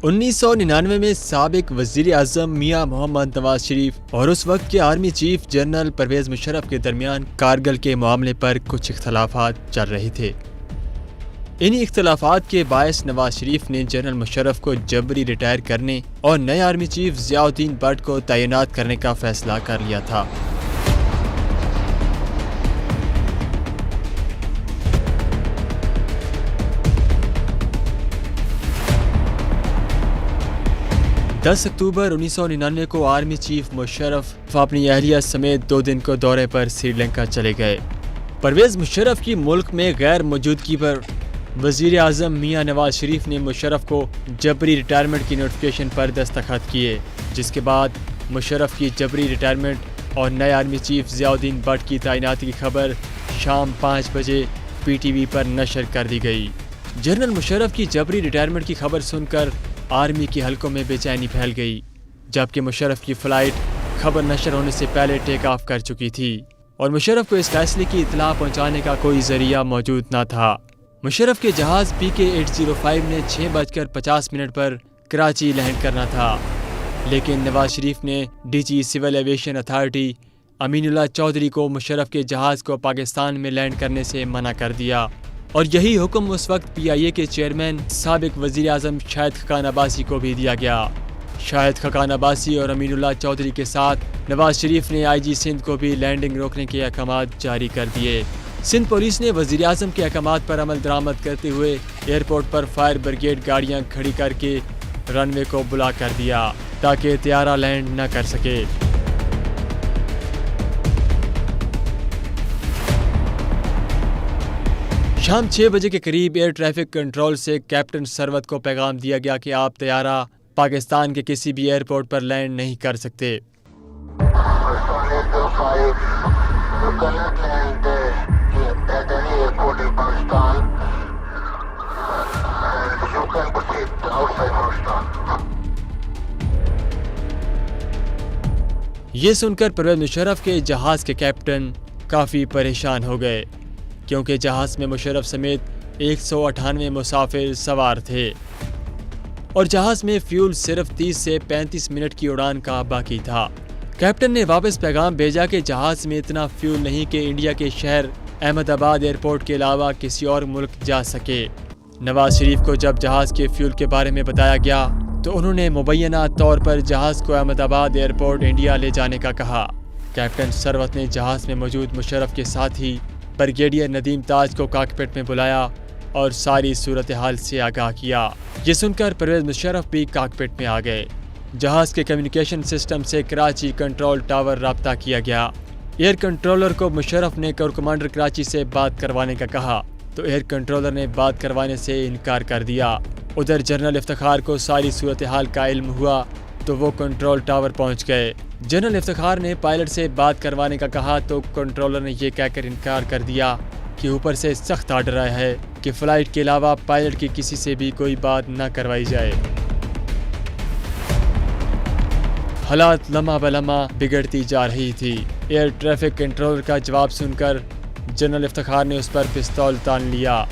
1999 میں سابق وزیر اعظم میاں محمد نواز شریف اور اس وقت کے army chief general Pervez Musharraf کے درمیان کارگل کے معاملے پر کچھ اختلافات چل رہے تھے۔ انہی اختلافات کے باعث نواز شریف نے جنرل مشرف کو جبری ریٹائر کرنے اور نئے army chief Zia Uddin but کو تعینات کرنے کا فیصلہ کر لیا تھا۔ دس اکتوبر 1999 کو آرمی چیف مشرف اپنی اہلیہ سمیت 2 دن کو دورے پر سری لنکا چلے گئے۔ پرویز مشرف کی ملک میں غیر موجودگی پر وزیر اعظم میاں نواز شریف نے مشرف کو جبری ریٹائرمنٹ کی نوٹیفیکیشن پر دستخط کیے، جس کے بعد مشرف کی جبری ریٹائرمنٹ اور نئے army chief Zia Uddin but کی تعیناتی کی خبر شام 5 بجے پی ٹی وی پر نشر کر دی گئی۔ جنرل مشرف کی جبری ریٹائرمنٹ کی خبر سن کر آرمی کے حلقوں میں بے چینی پھیل گئی، جبکہ مشرف کی فلائٹ خبر نشر ہونے سے پہلے ٹیک آف کر چکی تھی اور مشرف کو اس فیصلے کی اطلاع پہنچانے کا کوئی ذریعہ موجود نہ تھا۔ مشرف کے جہاز PK-805 نے 6:50 پر کراچی لینڈ کرنا تھا، لیکن نواز شریف نے D G civil aviation authority Aminullah Chaudhry کو مشرف کے جہاز کو پاکستان میں لینڈ کرنے سے منع کر دیا، اور یہی حکم اس وقت PIA کے چیئرمین سابق وزیر اعظم شاہد خاقان عباسی کو بھی دیا گیا۔ شاہد خاقان عباسی اور امین اللہ چودھری کے ساتھ نواز شریف نے IG سندھ کو بھی لینڈنگ روکنے کے احکامات جاری کر دیے۔ سندھ پولیس نے وزیر اعظم کے احکامات پر عمل درآمد کرتے ہوئے ایئرپورٹ پر فائر بریگیڈ گاڑیاں کھڑی کر کے رن وے کو بلاک کر دیا تاکہ طیارہ لینڈ نہ کر سکے۔ شام 6 بجے کے قریب ایئر ٹریفک کنٹرول سے کیپٹن سرورت کو پیغام دیا گیا کہ آپ طیارہ پاکستان کے کسی بھی ایئرپورٹ پر لینڈ نہیں کر سکتے۔ یہ سن کر پرویز مشرف کے جہاز کے کیپٹن کافی پریشان ہو گئے، کیونکہ جہاز میں مشرف سمیت 198 مسافر سوار تھے اور جہاز میں فیول صرف 30 سے 35 منٹ کی اڑان کا باقی تھا۔ کیپٹن نے واپس پیغام بھیجا کہ جہاز میں اتنا فیول نہیں کہ انڈیا کے شہر احمد آباد ایئرپورٹ کے علاوہ کسی اور ملک جا سکے۔ نواز شریف کو جب جہاز کے فیول کے بارے میں بتایا گیا تو انہوں نے مبینہ طور پر جہاز کو احمد آباد ایئرپورٹ انڈیا لے جانے کا کہا۔ کیپٹن سرورت نے جہاز میں موجود مشرف کے ساتھ ہی بریگیڈیئر ندیم تاج کو کاکپٹ میں بلایا اور ساری صورتحال سے آگاہ کیا۔ یہ سن کر پرویز مشرف بھی کاکپٹ میں آ گئے۔ جہاز کے کمیونیکیشن سسٹم سے کراچی کنٹرول ٹاور رابطہ کیا گیا۔ ایئر کنٹرولر کو مشرف نے کور کمانڈر کراچی سے بات کروانے کا کہا تو ایئر کنٹرولر نے بات کروانے سے انکار کر دیا۔ ادھر جنرل افتخار کو ساری صورتحال کا علم ہوا تو وہ کنٹرول ٹاور پہنچ گئے۔ جنرل افتخار نے پائلٹ سے بات کروانے کا کہا تو کنٹرولر نے یہ کہہ کر انکار کر دیا کہ اوپر سے سخت آرڈر آیا ہے کہ فلائٹ کے علاوہ پائلٹ کی کسی سے بھی کوئی بات نہ کروائی جائے۔ حالات لمحہ بلمحہ بگڑتی جا رہی تھی۔ ایئر ٹریفک کنٹرولر کا جواب سن کر جنرل افتخار نے اس پر پستول تان لیا،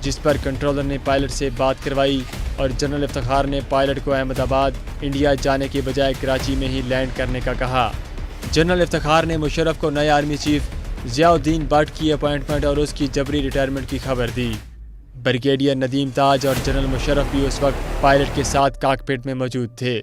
جس پر کنٹرولر نے پائلٹ سے بات کروائی اور جنرل افتخار نے پائلٹ کو احمد آباد انڈیا جانے کے بجائے کراچی میں ہی لینڈ کرنے کا کہا۔ جنرل افتخار نے مشرف کو نئے army chief Zia Uddin but کی اپوائنٹمنٹ اور اس کی جبری ریٹائرمنٹ کی خبر دی۔ بریگیڈیئر ندیم تاج اور جنرل مشرف بھی اس وقت پائلٹ کے ساتھ کاکپٹ میں موجود تھے۔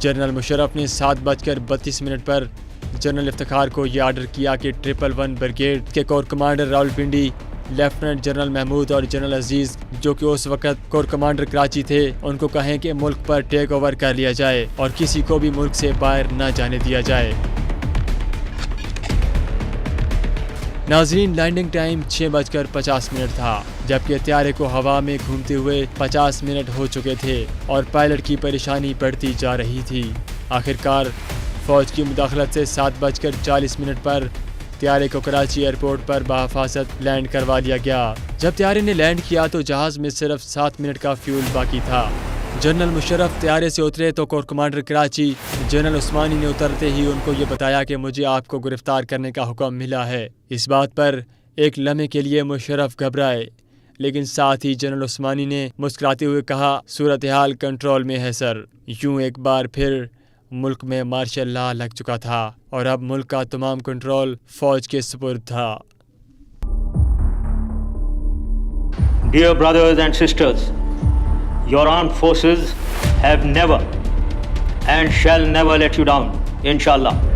جنرل مشرف نے 7:32 پر جنرل افتخار کو یہ آرڈر کیا کہ 111 بریگیڈ کے corps commander Rawalpindi lieutenant general Mahmood اور جنرل عزیز جو کہ اس وقت کور کمانڈر کراچی تھے ان کو کہیں کہ ملک پر ٹیک اوور کر لیا جائے اور کسی کو بھی ملک سے باہر نہ جانے دیا جائے۔ ناظرین، لینڈنگ ٹائم 6:50 تھا جبکہ طیارے کو ہوا میں گھومتے ہوئے 50 منٹ ہو چکے تھے اور پائلٹ کی پریشانی بڑھتی جا رہی تھی۔ آخرکار فوج کی مداخلت سے 7:40 پر طیارے کو کراچی ایئرپورٹ پر بحفاظت لینڈ کروا لیا گیا۔ جب طیارے نے لینڈ کیا تو جہاز میں صرف 7 منٹ کا فیول باقی تھا۔ جنرل مشرف طیارے سے اترے تو corps commander Karachi general Usmani نے اترتے ہی ان کو یہ بتایا کہ مجھے آپ کو گرفتار کرنے کا حکم ملا ہے۔ اس بات پر ایک لمحے کے لیے مشرف گھبرائے، لیکن ساتھ ہی جنرل عثمانی نے مسکراتے ہوئے کہا، صورتحال کنٹرول میں ہے سر۔ یوں ایک بار پھر ملک میں مارشل لا لگ چکا تھا اور اب ملک کا تمام کنٹرول فوج کے سپرد تھا۔ Dear brothers and sisters, your armed forces have never and shall never let you down, inshallah.